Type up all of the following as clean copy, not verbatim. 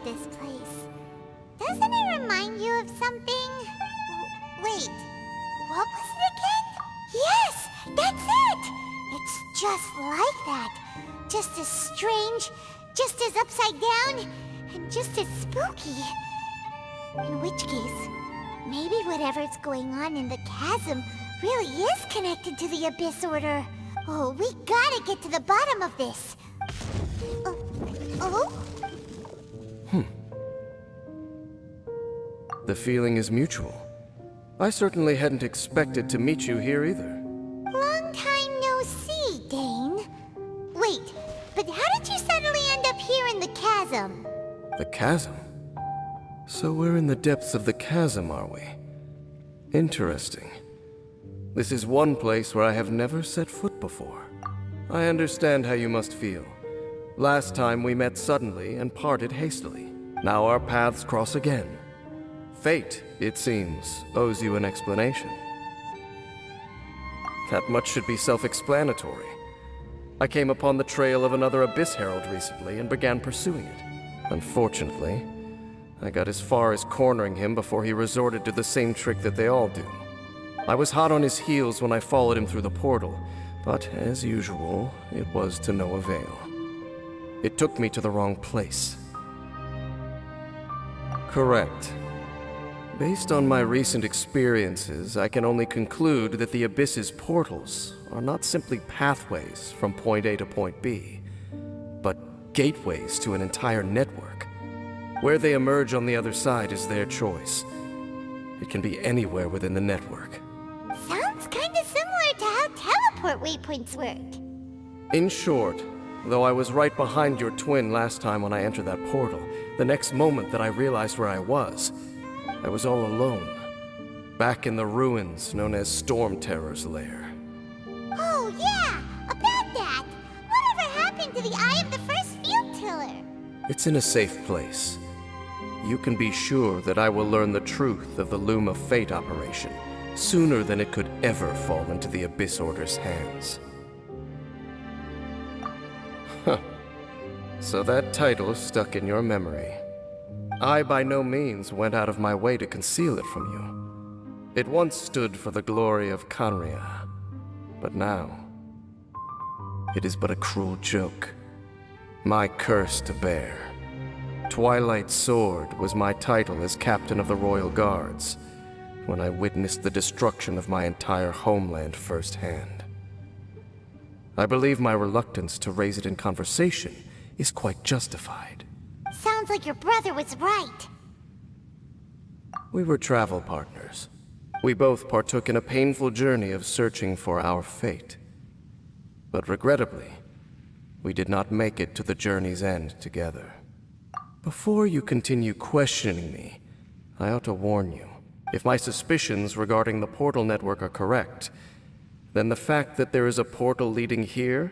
this place. Doesn't it remind you of something? Wait, what was it again? Yes, that's it! It's just like that. Just as strange, just as upside down, and just as spooky. In which case, maybe whatever's going on in the chasm really is connected to the Abyss Order. Oh, we gotta get to the bottom of this. Oh? The feeling is mutual. I certainly hadn't expected to meet you here either. Long time no see, Dane. Wait, but how did you suddenly end up here in the chasm? The chasm? So we're in the depths of the chasm, are we? Interesting. This is one place where I have never set foot before. I understand how you must feel. Last time we met suddenly and parted hastily. Now our paths cross again. Fate, it seems, owes you an explanation. That much should be self-explanatory. I came upon the trail of another Abyss Herald recently and began pursuing it. Unfortunately, I got as far as cornering him before he resorted to the same trick that they all do. I was hot on his heels when I followed him through the portal, but as usual, it was to no avail. It took me to the wrong place. Correct. Based on my recent experiences, I can only conclude that the Abyss's portals are not simply pathways from point A to point B, but gateways to an entire network. Where they emerge on the other side is their choice. It can be anywhere within the network. Sounds kinda similar to how teleport waypoints work. In short, though I was right behind your twin last time when I entered that portal, the next moment that I realized where I was all alone, back in the ruins known as Storm Terror's lair. Oh yeah, about that! Whatever happened to the Eye of the First Field Tiller? It's in a safe place. You can be sure that I will learn the truth of the Loom of Fate operation sooner than it could ever fall into the Abyss Order's hands. Huh. So that title stuck in your memory. I by no means went out of my way to conceal it from you. It once stood for the glory of Kanria, but now it is but a cruel joke. My curse to bear. Twilight Sword was my title as captain of the Royal Guards when I witnessed the destruction of my entire homeland firsthand. I believe my reluctance to raise it in conversation is quite justified. Sounds like your brother was right. We were travel partners. We both partook in a painful journey of searching for our fate. But regrettably, we did not make it to the journey's end together. Before you continue questioning me, I ought to warn you. If my suspicions regarding the portal network are correct, then the fact that there is a portal leading here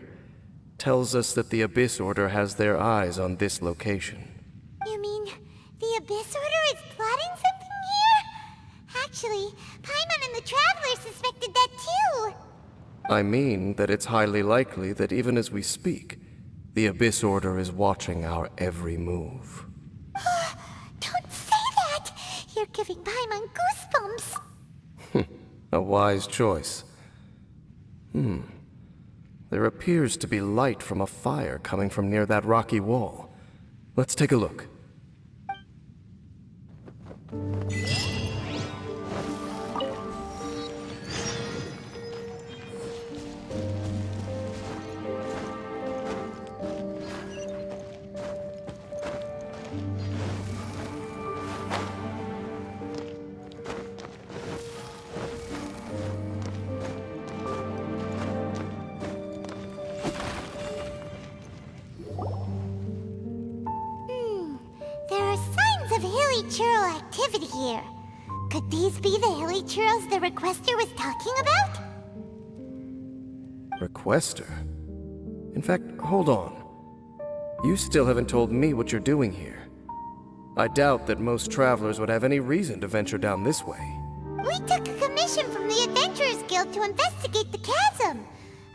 tells us that the Abyss Order has their eyes on this location. You mean the Abyss Order is plotting something here? Actually, Paimon and the Traveler suspected that too. I mean that it's highly likely that even as we speak, the Abyss Order is watching our every move. Don't say that! You're giving Paimon goosebumps. A wise choice. There appears to be light from a fire coming from near that rocky wall. Let's take a look. There are signs of hilly churl activity here. Could these be the hilly churls the requester was talking about? Requester? In fact, hold on. You still haven't told me what you're doing here. I doubt that most travelers would have any reason to venture down this way. We took a commission from the Adventurers Guild to investigate the chasm.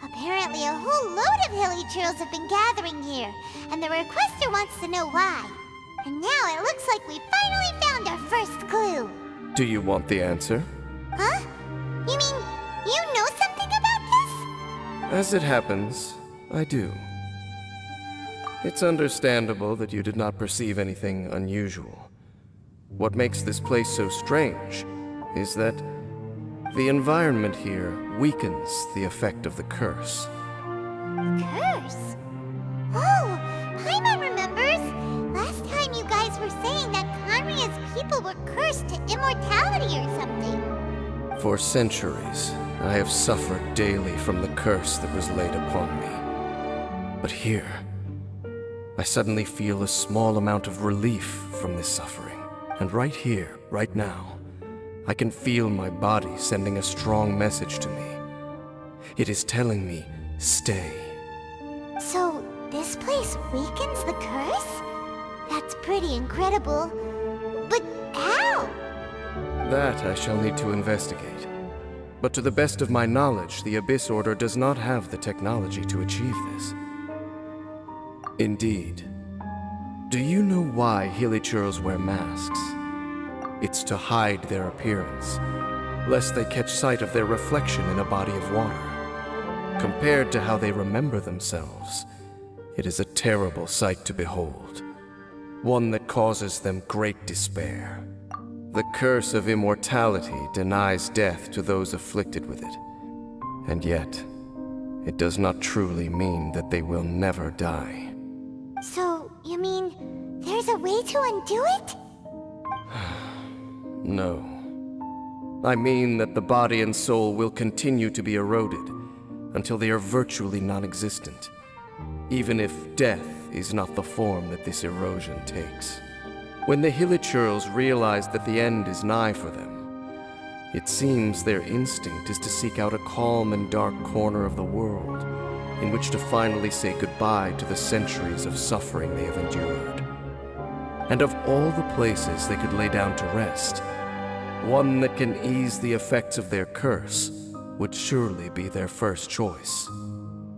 Apparently a whole load of hilly churls have been gathering here, and the requester wants to know why. And now it looks like we finally found our first clue. Do you want the answer? Huh? You mean you know something about this? As it happens, I do. It's understandable that you did not perceive anything unusual. What makes this place so strange is that the environment here weakens the effect of the curse. Curse? Oh, Paimon remembers. Last time you guys were saying that Conria's people were cursed to immortality or something. For centuries, I have suffered daily from the curse that was laid upon me. But here, I suddenly feel a small amount of relief from this suffering. And right here, right now, I can feel my body sending a strong message to me. It is telling me, stay. So, this place weakens the curse? That's pretty incredible. But how? That I shall need to investigate. But to the best of my knowledge, the Abyss Order does not have the technology to achieve this. Indeed. Do you know why Hilichurls wear masks? It's to hide their appearance, lest they catch sight of their reflection in a body of water. Compared to how they remember themselves, it is a terrible sight to behold. One that causes them great despair. The curse of immortality denies death to those afflicted with it. And yet, it does not truly mean that they will never die. So, you mean there's a way to undo it? No. I mean that the body and soul will continue to be eroded until they are virtually non-existent, even if death is not the form that this erosion takes. When the Hilichurls realize that the end is nigh for them, it seems their instinct is to seek out a calm and dark corner of the world in which to finally say goodbye to the centuries of suffering they have endured. And of all the places they could lay down to rest, one that can ease the effects of their curse would surely be their first choice.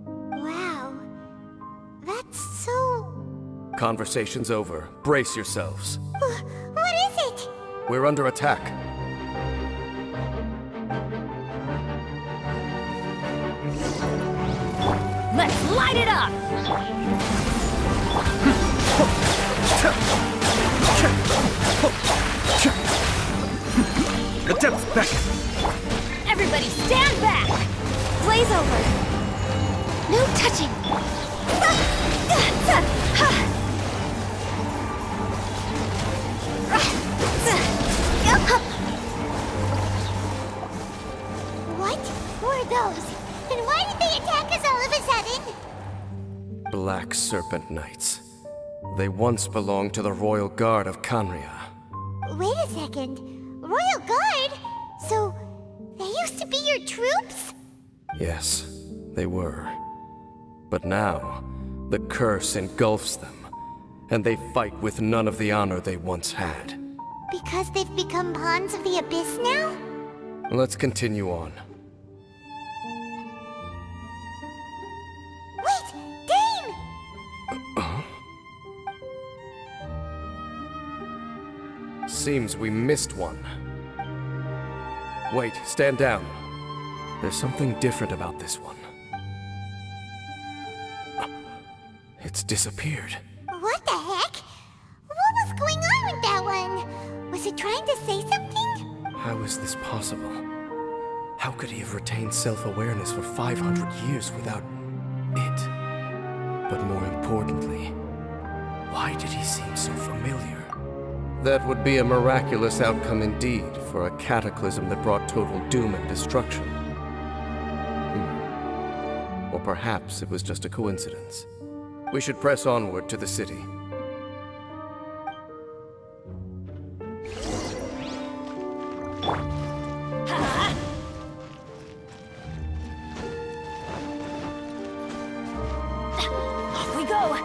Wow. That's so... Conversation's over. Brace yourselves. What is it? We're under attack. Let's light it up! The depth's back! Everybody stand back! Blaze over. No touching. What were those? And why did they attack us all of a sudden? Black Serpent Knights. They once belonged to the Royal Guard of Conria. Wait a second. Royal Guard? So, they used to be your troops? Yes, they were. But now, the curse engulfs them, and they fight with none of the honor they once had. Because they've become pawns of the Abyss now? Let's continue on. Wait! Dane! Seems we missed one. Wait, stand down. There's something different about this one. It's disappeared. What the heck? What was going on with that one? Was it trying to say something? How is this possible? How could he have retained self-awareness for 500 years without it? But more importantly, why did he seem so familiar? That would be a miraculous outcome indeed for a cataclysm that brought total doom and destruction. Or perhaps it was just a coincidence. We should press onward to the city. Off we go!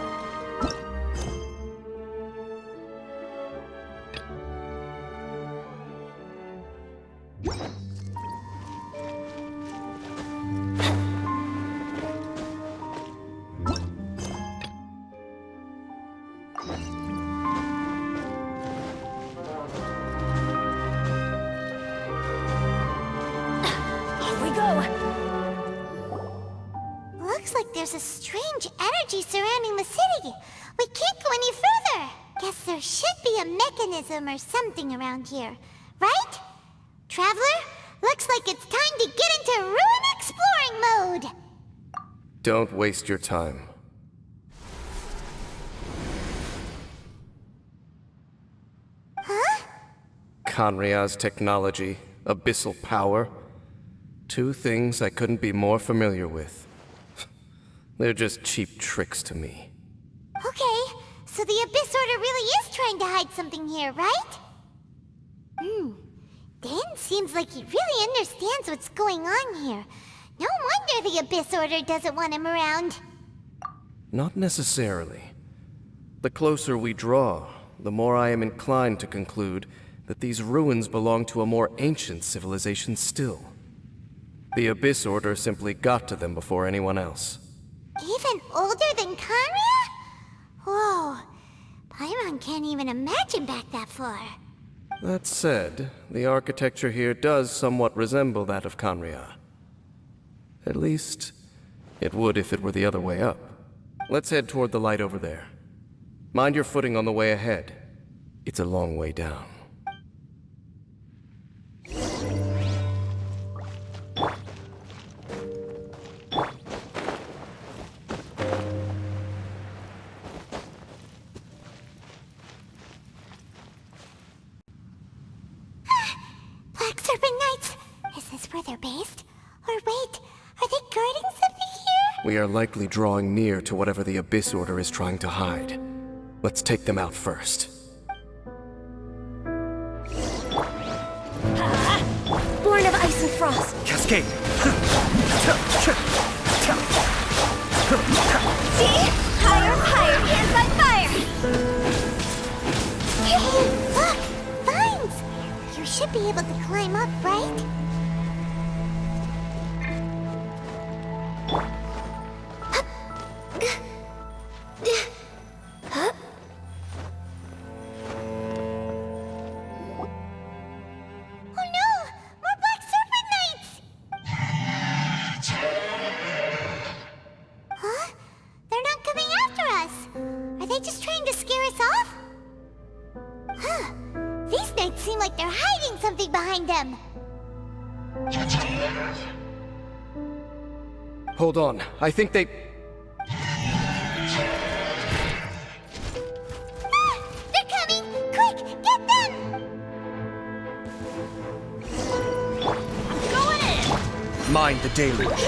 there's a strange energy surrounding the city. We can't go any further. Guess there should be a mechanism or something around here, right? Traveler, looks like it's time to get into ruin exploring mode. Don't waste your time. Huh? Kanria's technology, abyssal power. Two things I couldn't be more familiar with. They're just cheap tricks to me. Okay, so the Abyss Order really is trying to hide something here, right? Dan seems like he really understands what's going on here. No wonder the Abyss Order doesn't want him around. Not necessarily. The closer we draw, the more I am inclined to conclude that these ruins belong to a more ancient civilization still. The Abyss Order simply got to them before anyone else. Even older than Kanria? Whoa, Paimon can't even imagine back that far. That said, the architecture here does somewhat resemble that of Kanria. At least, it would if it were the other way up. Let's head toward the light over there. Mind your footing on the way ahead. It's a long way down. Black Serpent Knights! Is this where they're based? Or wait, are they guarding something here? We are likely drawing near to whatever the Abyss Order is trying to hide. Let's take them out first. Born of ice and frost. Cascade! See? Higher, higher, here's my fire! Hey, look! Vines! You should be able to climb up, right? Oh no! More Black Serpent Knights! Huh? They're not coming after us! Are they just trying to scare us off? Huh. These knights seem like they're hiding something behind them. Hold on, I think they... Ah! They're coming! Quick, get them! Going in! Mind the deluge.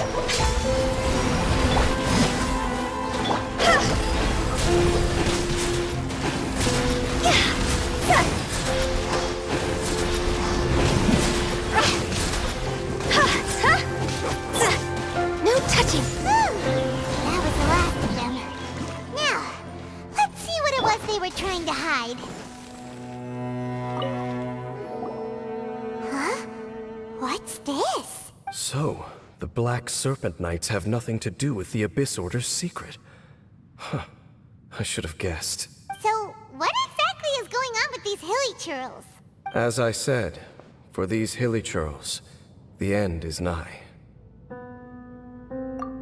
No touching! That was the last of them. Now, let's see what it was they were trying to hide. Huh? What's this? So, the Black Serpent Knights have nothing to do with the Abyss Order's secret. Huh. I should have guessed. So, what exactly is going on with these hilly churls? As I said, for these hilly churls, the end is nigh.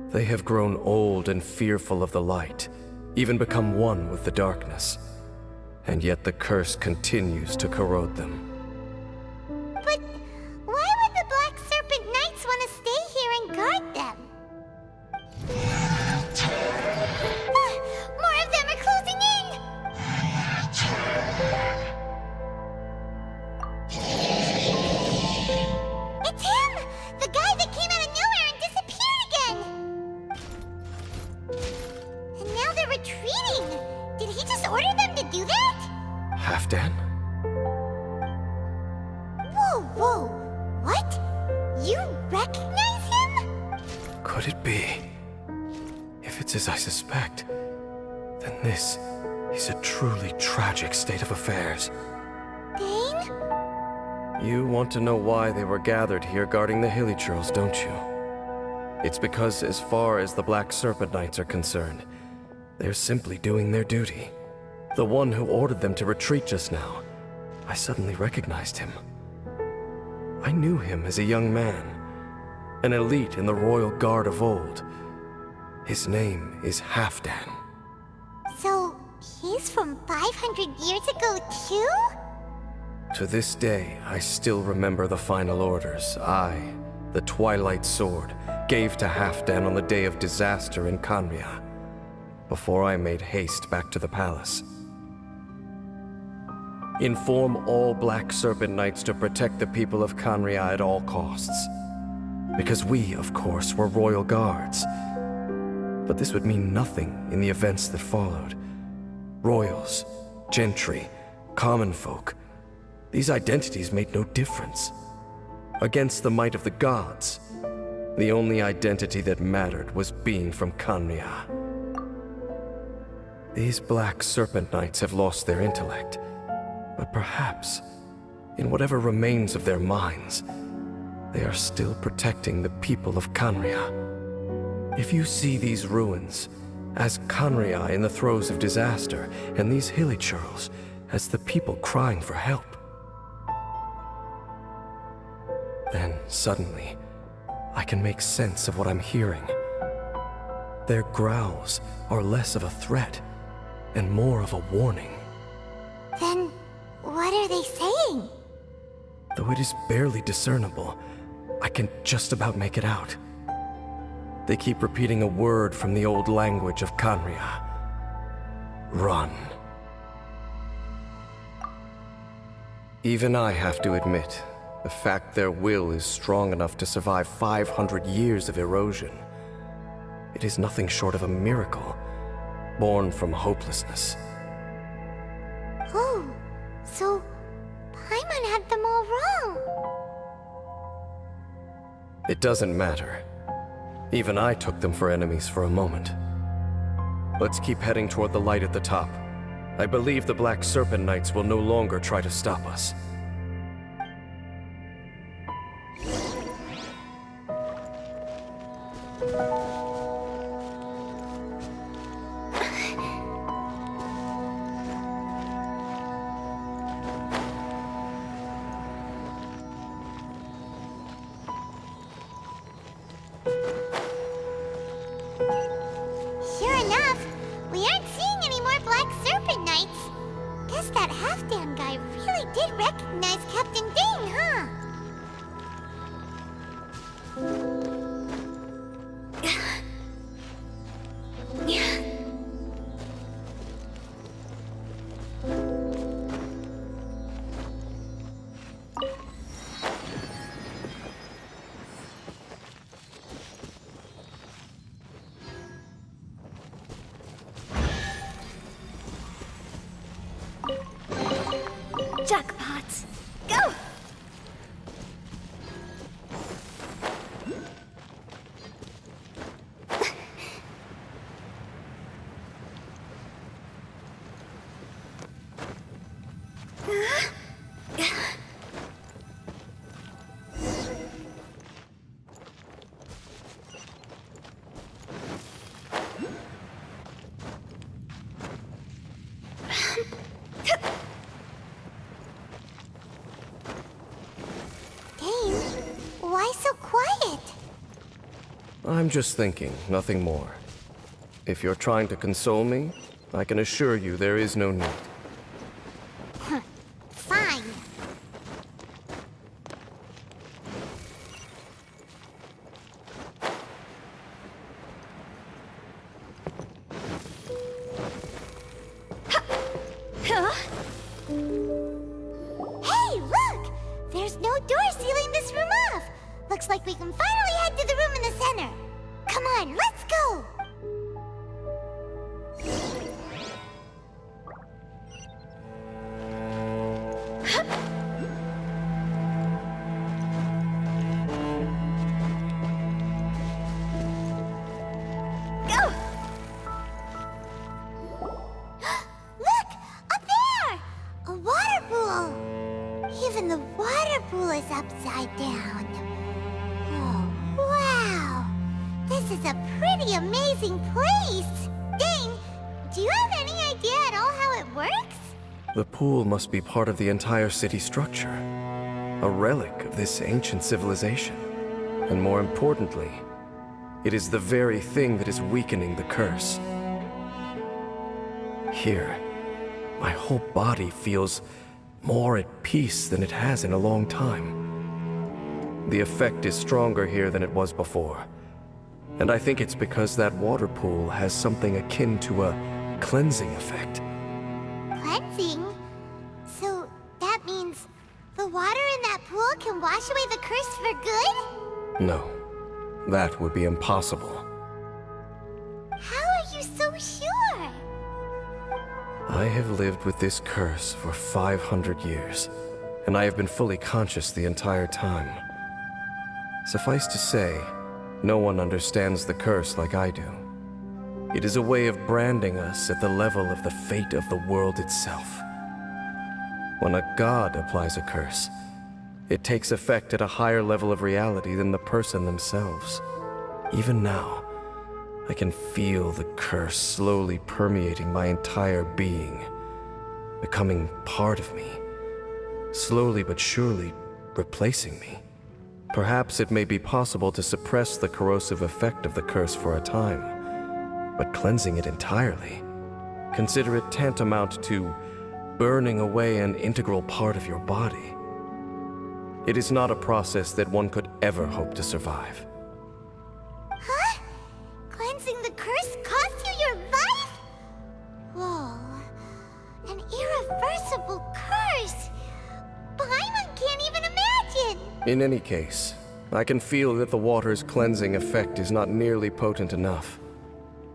They have grown old and fearful of the light, even become one with the darkness. And yet the curse continues to corrode them. But why would the Black Serpent Knights want to stay here and guard them? Ah, more of them are closing in! It's him! The guy that came out of nowhere and disappeared again! And now they're retreating! Did he just order them to do that? Halfdan? Whoa, whoa! What? You recognize him? Could it be? If it's as I suspect, then this is a truly tragic state of affairs. Dane? You want to know why they were gathered here guarding the hilly churls, don't you? It's because as far as the Black Serpent Knights are concerned, they're simply doing their duty. The one who ordered them to retreat just now, I suddenly recognized him. I knew him as a young man, an elite in the royal guard of old. His name is Halfdan. So, he's from 500 years ago too? To this day, I still remember the final orders I, the Twilight Sword, gave to Halfdan on the day of disaster in Khaenri'ah, before I made haste back to the palace. Inform all Black Serpent Knights to protect the people of Khaenri'ah at all costs. Because we, of course, were royal guards. But this would mean nothing in the events that followed. Royals, gentry, common folk, these identities made no difference. Against the might of the gods, the only identity that mattered was being from Khaenri'ah. These Black Serpent Knights have lost their intellect, but perhaps, in whatever remains of their minds, they are still protecting the people of Khaenri'ah. If you see these ruins as Khaenri'ah in the throes of disaster, and these hilichurls as the people crying for help, then suddenly, I can make sense of what I'm hearing. Their growls are less of a threat and more of a warning. Then, what are they saying? Though it is barely discernible, I can just about make it out. They keep repeating a word from the old language of Khaenri'ah. Run. Even I have to admit, the fact their will is strong enough to survive 500 years of erosion, it is nothing short of a miracle, born from hopelessness. Oh, so Paimon had them all wrong. It doesn't matter. Even I took them for enemies for a moment. Let's keep heading toward the light at the top. I believe the Black Serpent Knights will no longer try to stop us. Sure enough, we aren't seeing any more Black Serpent Knights. Guess that Halfdan guy really did recognize Captain Dane, huh? Jackpots. Go! Dane, why so quiet? I'm just thinking, nothing more. If you're trying to console me, I can assure you there is no need. Fine. Huh? Hey, look! There's no door sealing this room off. Looks like we can finally head to the room in the center. Come on, let's go! Go! Look! Up there! A water pool! Even the water pool is upside down. Oh, wow! This is a pretty amazing place! Dane, do you have any idea at all how it works? The pool must be part of the entire city structure. A relic of this ancient civilization. And more importantly, It is the very thing that is weakening the curse. Here, my whole body feels more at peace than it has in a long time. The effect is stronger here than it was before. And I think it's because that water pool has something akin to a cleansing effect. Cleansing? So that means the water in that pool can wash away the curse for good? No, that would be impossible. How are you so sure? I have lived with this curse for 500 years, and I have been fully conscious the entire time. Suffice to say, no one understands the curse like I do. It is a way of branding us at the level of the fate of the world itself. When a god applies a curse, it takes effect at a higher level of reality than the person themselves. Even now, I can feel the curse slowly permeating my entire being, becoming part of me, slowly but surely replacing me. Perhaps it may be possible to suppress the corrosive effect of the curse for a time, but cleansing it entirely, consider it tantamount to burning away an integral part of your body. It is not a process that one could ever hope to survive. Huh? Cleansing the curse cost you your life? Whoa. An irreversible curse! Paimon can't even imagine! In any case, I can feel that the water's cleansing effect is not nearly potent enough.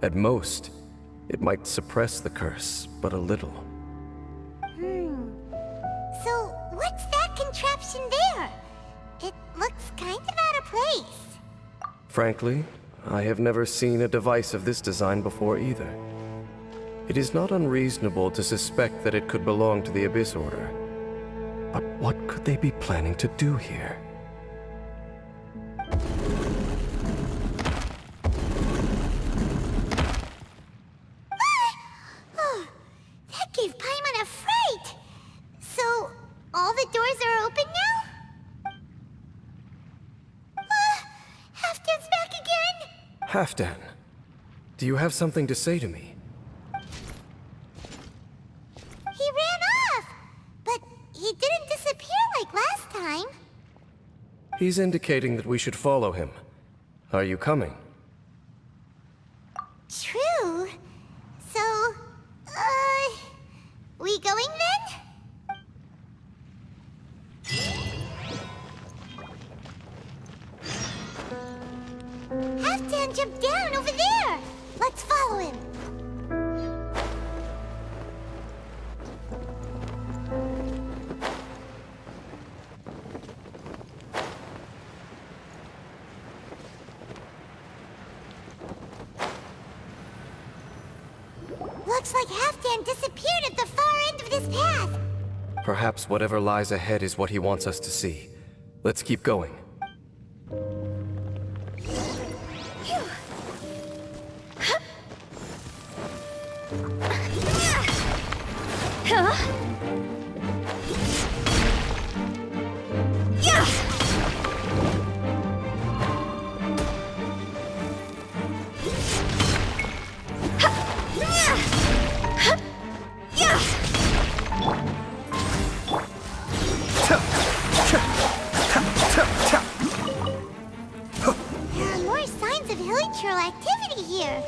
At most, it might suppress the curse, but a little. So, what's that contraption there? It looks kind of out of place. Frankly, I have never seen a device of this design before either. It is not unreasonable to suspect that it could belong to the Abyss Order. But what could they be planning to do here? That gave Paimon a fright! So, all the doors are open now? Halfdan's back again! Halfdan, do you have something to say to me? He ran off! But he didn't disappear like last time. He's indicating that we should follow him. Are you coming? True. So, we going then? Halfdan jumped down over there! Let's follow him! Looks like Halfdan disappeared at the far end of this path. Perhaps whatever lies ahead is what he wants us to see. Let's keep going. Huh? Yeah! There are more signs of hilichurl activity here.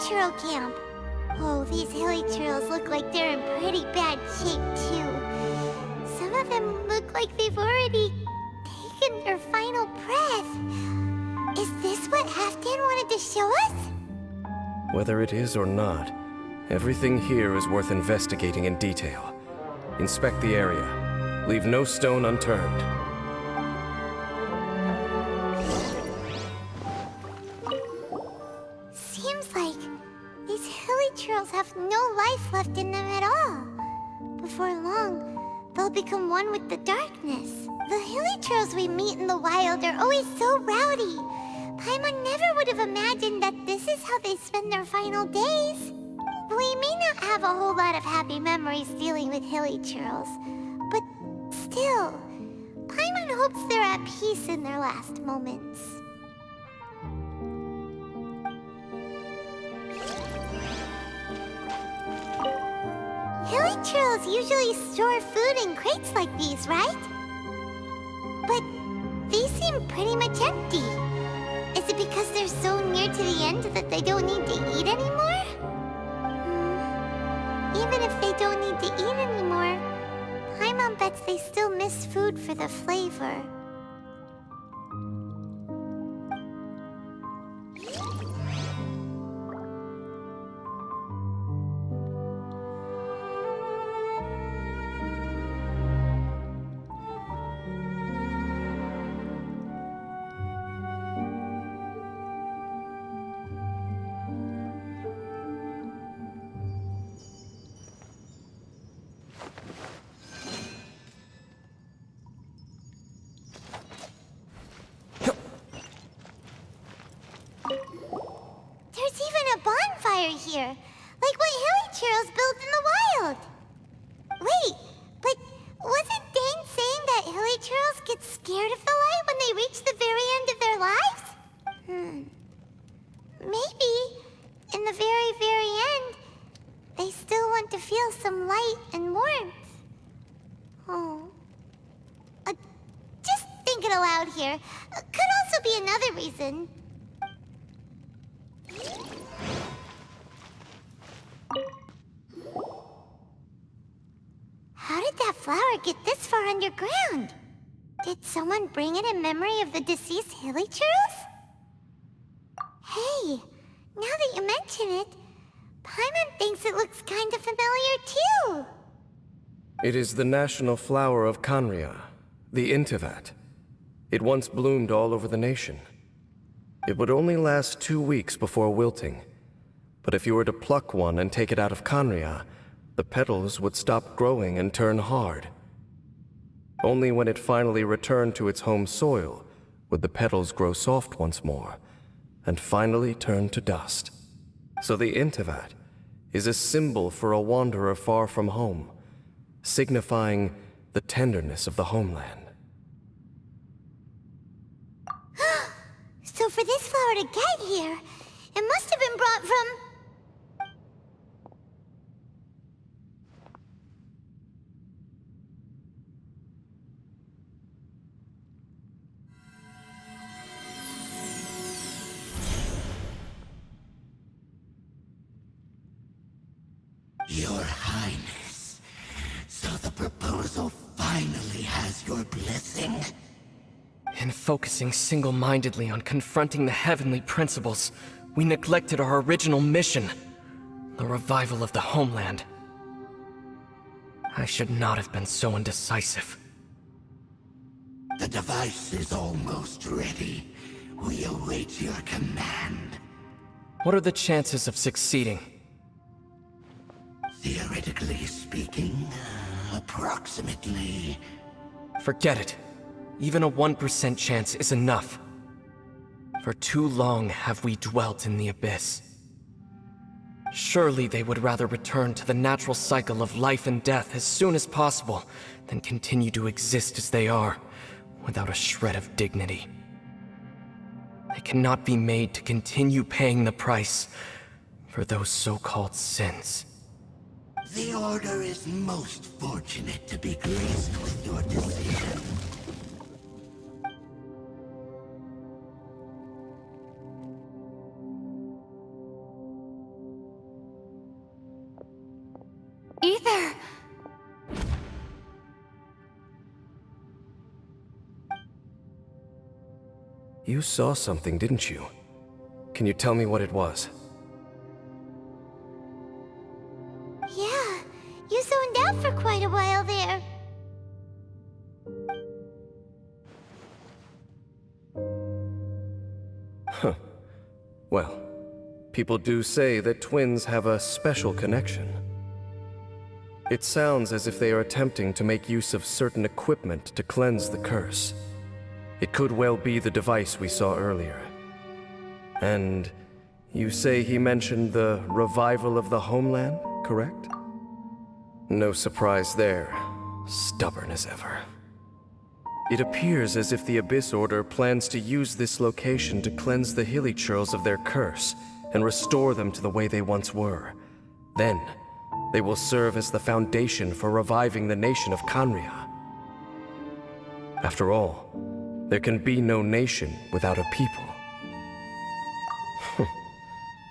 churro camp. Oh, these hilly churros look like they're in pretty bad shape, too. Some of them look like they've already taken their final breath. Is this what Halfdan wanted to show us? Whether it is or not, everything here is worth investigating in detail. Inspect the area. Leave no stone unturned. Seems like these hilly churros have no life left in them at all. Before long, they'll become one with the darkness. The hilly churros we meet in the wild are always so rowdy. Paimon never would have imagined that this is how they spend their final days. We may not have a whole lot of happy memories dealing with hilly churros, but still, Paimon hopes they're at peace in their last moments. Hilly churros usually store food in crates like these, right? But these seem pretty much empty. Is it because they're so near to the end that they don't need to eat anymore? Even if they don't need to eat anymore, Paimon bets they still miss food for the flavor. There's even a bonfire here, like what hilly churros built in the wild. Wait, but wasn't Dane saying that hilly churros get scared of the light when they reach the very end of their lives? Maybe, in the very, very end, they still want to feel some light and warmth. Oh. Just thinking aloud here. Could also be another reason. How did that flower get this far underground? Did someone bring it in memory of the deceased hilly churros? Hey, now that you mention it, Paimon thinks it looks kind of familiar too. It is the national flower of Khaenri'ah, the Intivat. It once bloomed all over the nation. It would only last 2 weeks before wilting. But if you were to pluck one and take it out of Khaenri'ah, the petals would stop growing and turn hard. Only when it finally returned to its home soil would the petals grow soft once more, and finally turn to dust. So the Intivat is a symbol for a wanderer far from home, signifying the tenderness of the homeland. So for this flower to get here, it must have been brought from... Your Highness, so the proposal finally has your blessing? In focusing single-mindedly on confronting the heavenly principles, we neglected our original mission, the revival of the homeland. I should not have been so indecisive. The device is almost ready. We await your command. What are the chances of succeeding? Theoretically speaking, approximately. Forget it. Even a 1% chance is enough. For too long have we dwelt in the abyss. Surely they would rather return to the natural cycle of life and death as soon as possible than continue to exist as they are, without a shred of dignity. They cannot be made to continue paying the price for those so-called sins. The Order is most fortunate to be graced with your decision. either. You saw something, didn't you? Can you tell me what it was? Yeah, you zoned out for quite a while there. Huh. Well, people do say that twins have a special connection. It sounds as if they are attempting to make use of certain equipment to cleanse the curse. It could well be the device we saw earlier. And you say he mentioned the revival of the homeland, correct? No surprise there. Stubborn as ever. It appears as if the Abyss Order plans to use this location to cleanse the Hilichurls of their curse and restore them to the way they once were. Then, they will serve as the foundation for reviving the nation of Khaenri'ah. After all, there can be no nation without a people.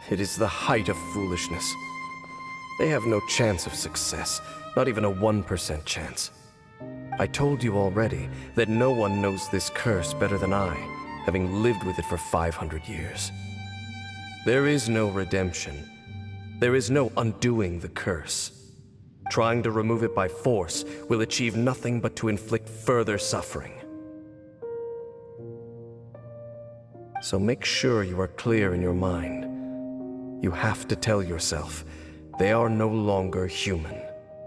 It is the height of foolishness. They have no chance of success, not even a 1% chance. I told you already that no one knows this curse better than I, having lived with it for 500 years. There is no redemption. There is no undoing the curse. Trying to remove it by force will achieve nothing but to inflict further suffering. So make sure you are clear in your mind. You have to tell yourself, they are no longer human.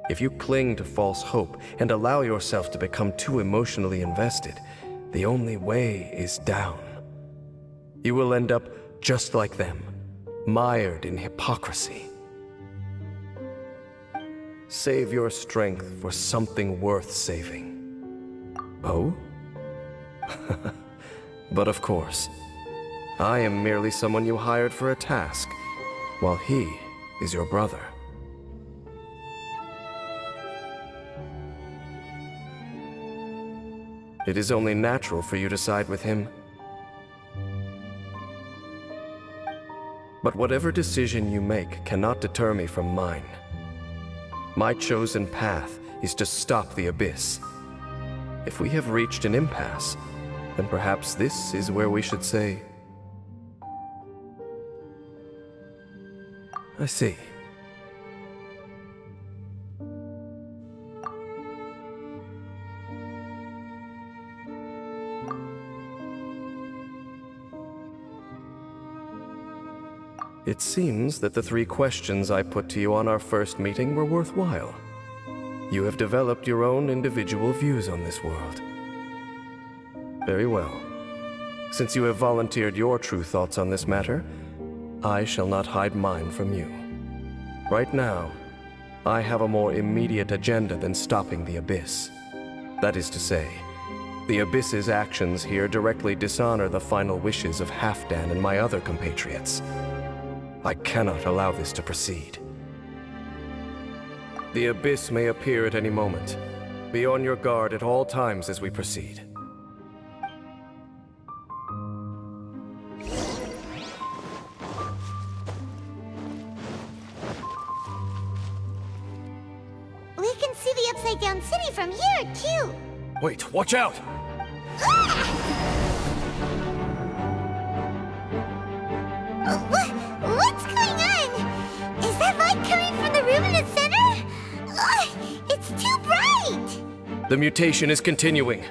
If you cling to false hope and allow yourself to become too emotionally invested, the only way is down. You will end up just like them, mired in hypocrisy. Save your strength for something worth saving. Oh? But of course, I am merely someone you hired for a task, while he is your brother. It is only natural for you to side with him. But whatever decision you make cannot deter me from mine. My chosen path is to stop the Abyss. If we have reached an impasse, then perhaps this is where we should say, I see. It seems that the 3 questions I put to you on our first meeting were worthwhile. You have developed your own individual views on this world. Very well. Since you have volunteered your true thoughts on this matter, I shall not hide mine from you. Right now, I have a more immediate agenda than stopping the Abyss. That is to say, the Abyss's actions here directly dishonor the final wishes of Halfdan and my other compatriots. I cannot allow this to proceed. The Abyss may appear at any moment. Be on your guard at all times as we proceed. We can see the Upside Down City from here, too. Wait, watch out! What's going on? Is that light coming from the room in the center? It's too bright! The mutation is continuing.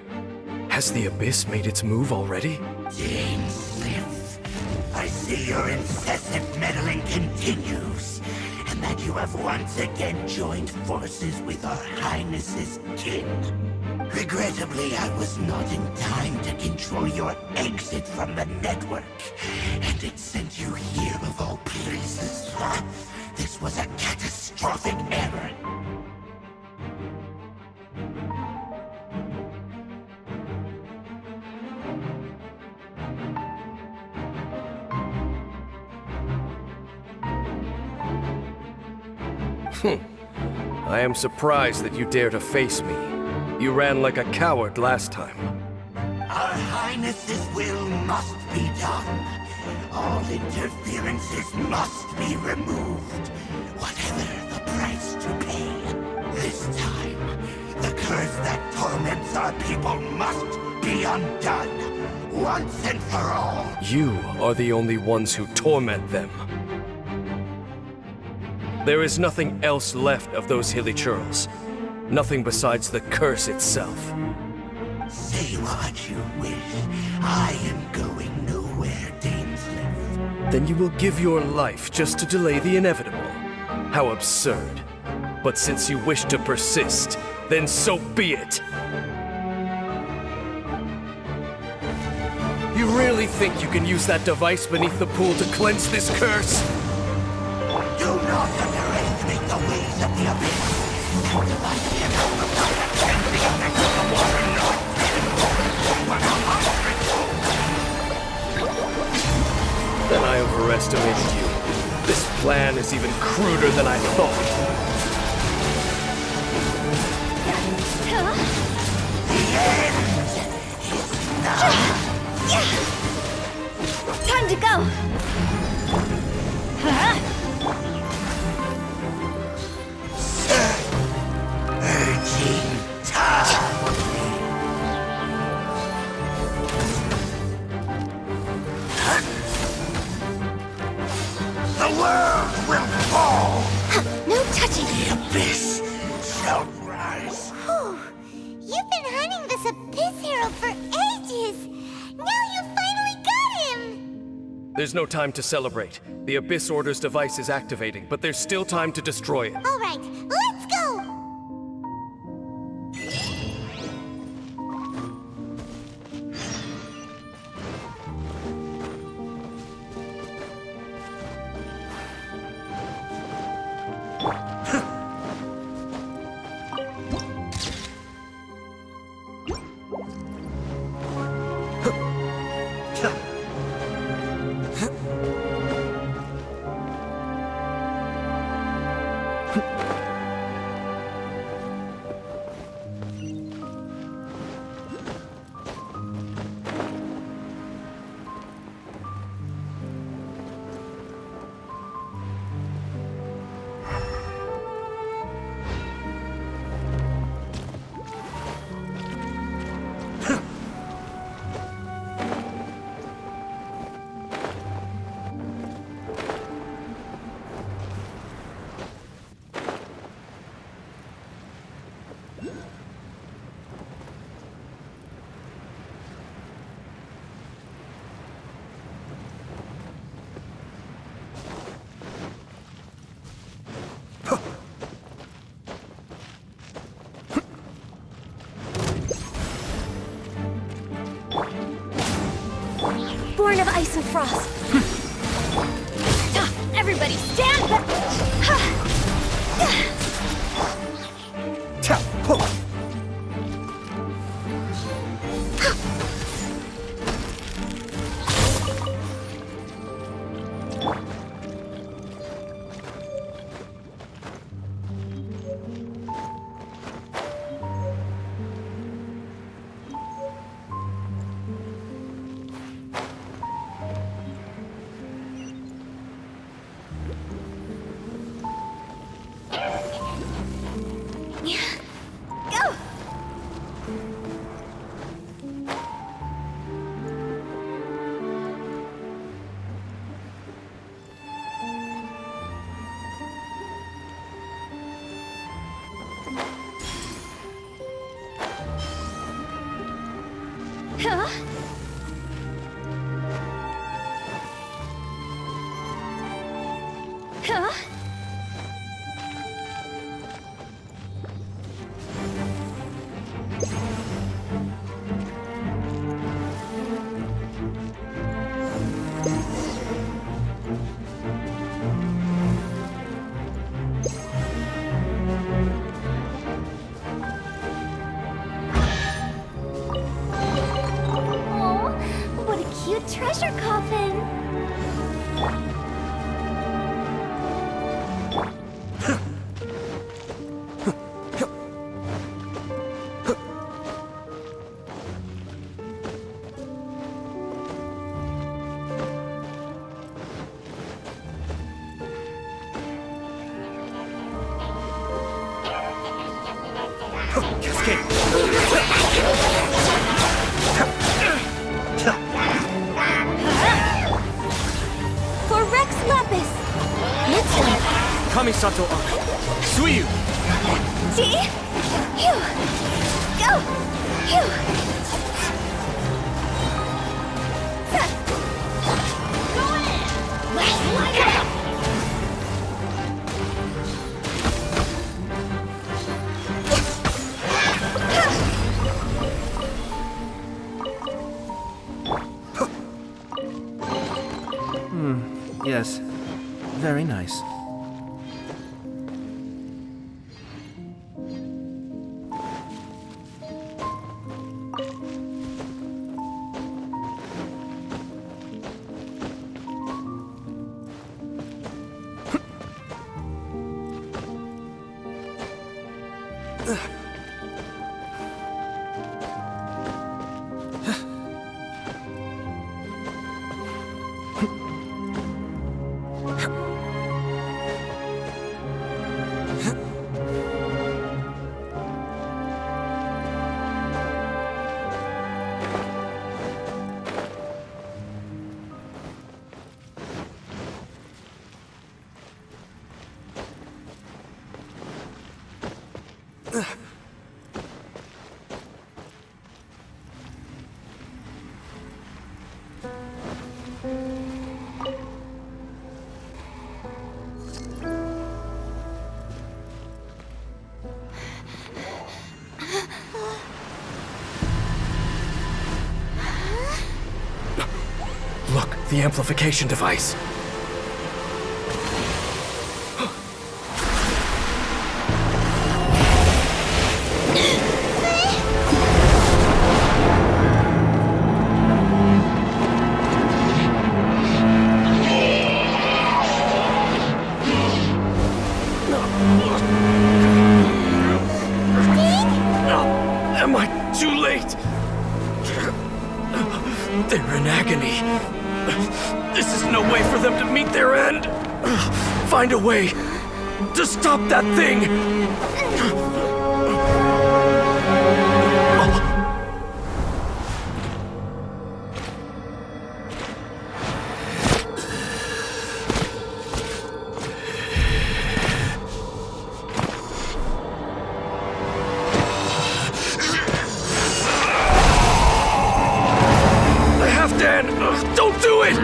Has the Abyss made its move already? Danslief, I see your incessant meddling continues, and that you have once again joined forces with our Highness's kin. Regrettably, I was not in time to control your exit from the network, and it sent you here of all places. This was a catastrophic error. I am surprised that you dare to face me. You ran like a coward last time. Our Highness's will must be done. All interferences must be removed, whatever the price to pay. This time, the curse that torments our people must be undone, once and for all. You are the only ones who torment them. There is nothing else left of those Hilichurls. Nothing besides the curse itself. Say what you wish. I am going nowhere, Danslief. Then you will give your life just to delay the inevitable. How absurd. But since you wish to persist, then so be it. You really think you can use that device beneath the pool to cleanse this curse? Do not underestimate the ways of the abyss. Sacrifice the amount of time and the effects of the water not 10 but 100. Then I overestimated you. This plan is even cruder than I thought. Time to go! Urging time. The world will fall. No touching! The abyss shall rise. Whew. You've been hunting this Abyss Hero for ages! Now you finally got him! There's no time to celebrate. The Abyss Order's device is activating, but there's still time to destroy it. Alright, let's go! Born of ice and frost. Everybody stand back! Go! Huh? Huh? Oh, what a cute treasure coffin! Kamisato on. Suiyu! See? Phew! Go! Phew! Go in! Let's light it up! Yes. Very nice. Look, the amplification device. Am I too late? They're in agony. This is no way for them to meet their end. Find a way to stop that thing. Dan, don't do it!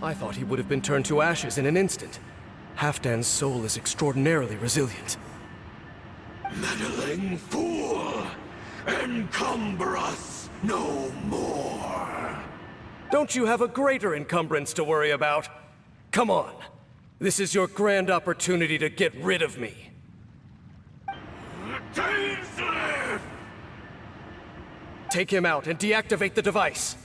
I thought he would have been turned to ashes in an instant. Halfdan's soul is extraordinarily resilient. Meddling fool! Encumber us no more! Don't you have a greater encumbrance to worry about? Come on. This is your grand opportunity to get rid of me. Danslief! Take him out and deactivate the device.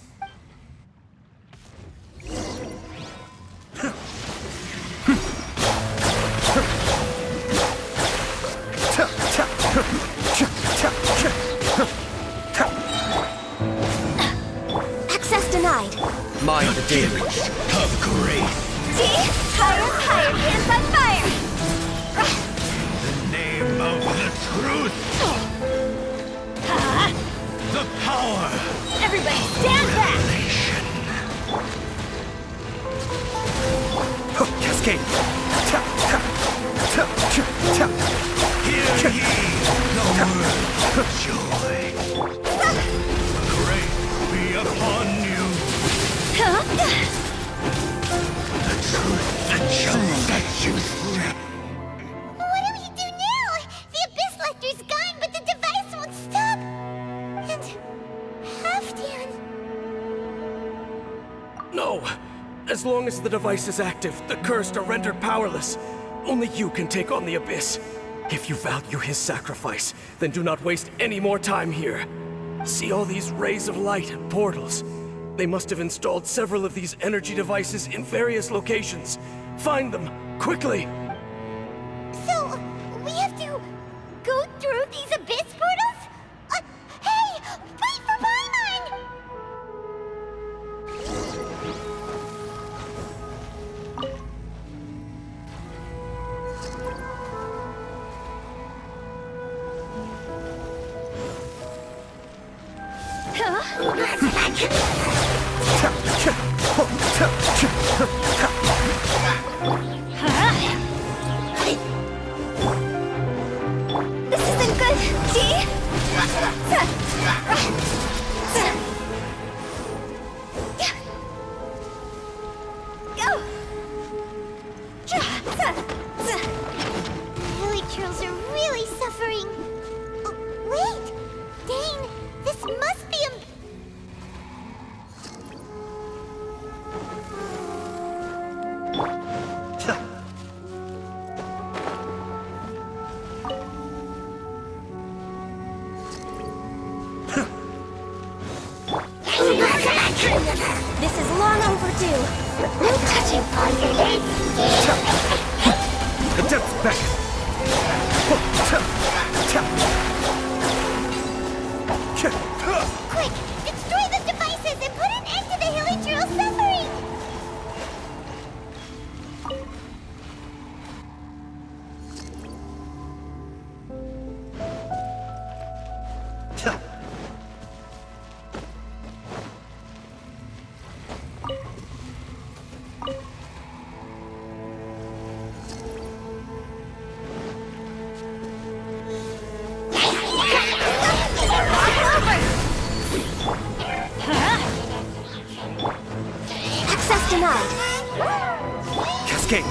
Access denied. Mind the damage. Of grace! See? Higher, hands on fire! The name of the truth! The power! Everybody stand back! Cascade! Hear ye the word of joy! Grace be upon you! The truth that shall set you free! What do we do now? The Abyss Lecter's gone, but the device won't stop. And Halfdan. No! As long as the device is active, the cursed are rendered powerless. Only you can take on the Abyss. If you value his sacrifice, then do not waste any more time here. See all these rays of light and portals? They must have installed several of these energy devices in various locations. Find them, quickly! So, we have to go through these Abyss portals? This isn't good, Dee! Go! The Hilly Turtles are really suffering. Oh, wait! Dane, this must be a... This is long overdue. No touching. Adept back! Quick! Destroy the devices and put an end to the Hilly Turtles' suffering! Access denied. Cascade!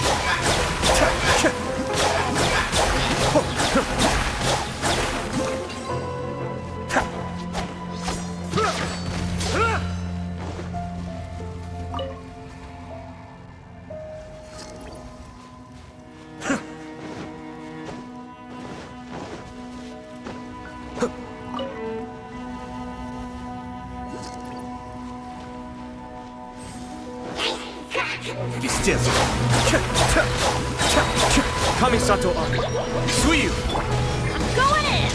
Be still! Kamisato Arc! Suiyu! Going in!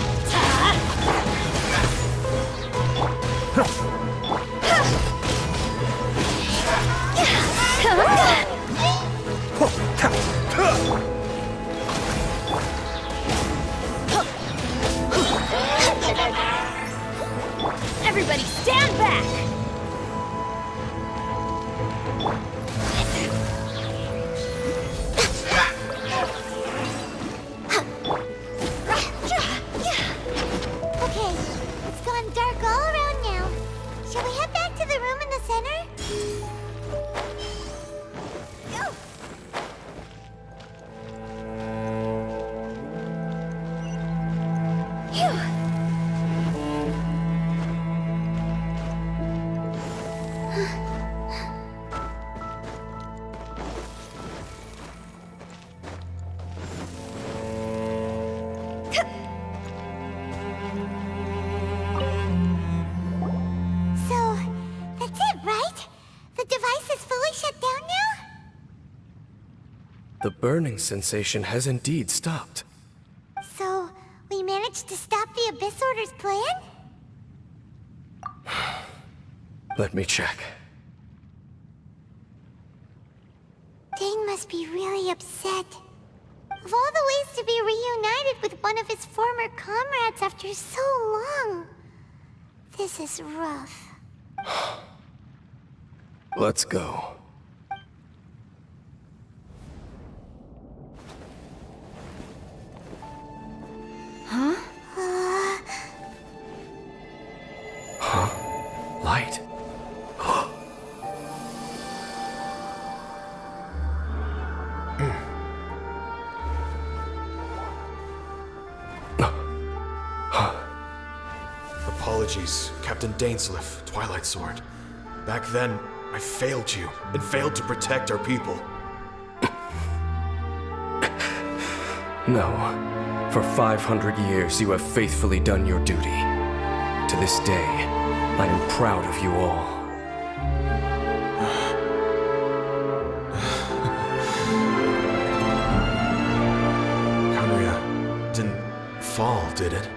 Everybody stand back! Okay, it's gone dark all around now. Shall we head back to the room in the center? Go! Phew! So, that's it, right? The device is fully shut down now? The burning sensation has indeed stopped. So, we managed to stop the Abyss Order's plan? Let me check. Dane must be really upset. Of all the ways to be reunited with one of his former comrades after so long, this is rough. Let's go. Uh, Light. Apologies, Captain Danslief, Twilight Sword. Back then, I failed you, and failed to protect our people. No. For 500 years, you have faithfully done your duty. To this day, I am proud of you all. Kanuya didn't fall, did it?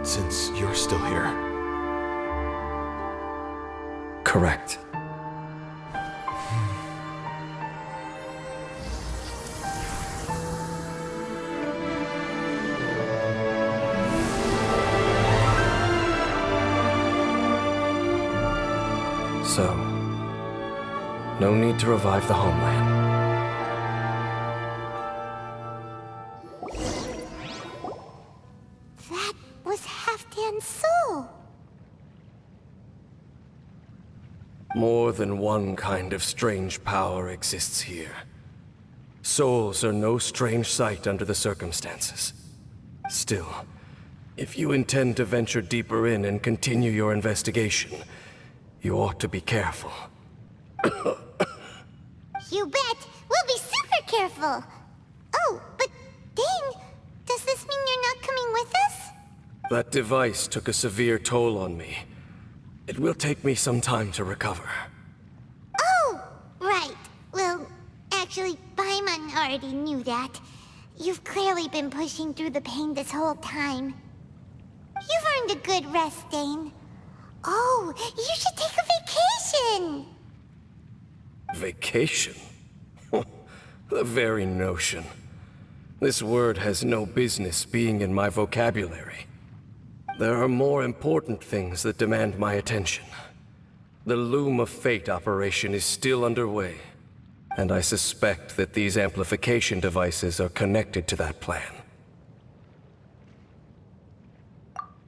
Since you're still here. Correct. So, no need to revive the homeland. That was Halfdan's soul. More than one kind of strange power exists here. Souls are no strange sight under the circumstances. Still, if you intend to venture deeper in and continue your investigation, you ought to be careful. You bet! We'll be super careful! Oh, but Dane, does this mean you're not coming with us? That device took a severe toll on me. It will take me some time to recover. Oh, right. Well, actually, Paimon already knew that. You've clearly been pushing through the pain this whole time. You've earned a good rest, Dane. Oh, you should take a vacation! Vacation? The very notion. This word has no business being in my vocabulary. There are more important things that demand my attention. The Loom of Fate operation is still underway, and I suspect that these amplification devices are connected to that plan.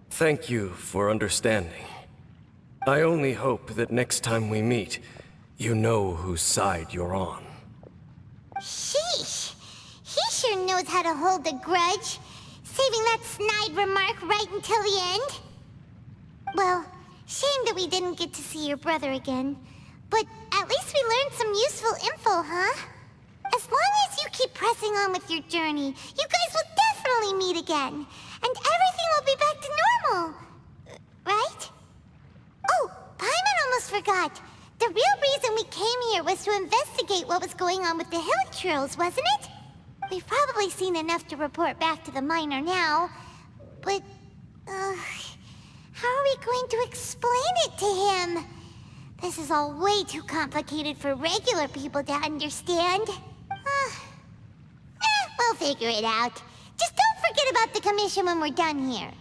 Thank you for understanding. I only hope that next time we meet, you know whose side you're on. Sheesh! He sure knows how to hold a grudge, saving that snide remark right until the end. Well, shame that we didn't get to see your brother again. But at least we learned some useful info, huh? As long as you keep pressing on with your journey, you guys will definitely meet again. And everything will be back to normal. Right? Oh, Paimon almost forgot. The real reason we came here was to investigate what was going on with the Hilichurls, wasn't it? We've probably seen enough to report back to the miner now. But, how are we going to explain it to him? This is all way too complicated for regular people to understand. We'll figure it out. Just don't forget about the commission when we're done here.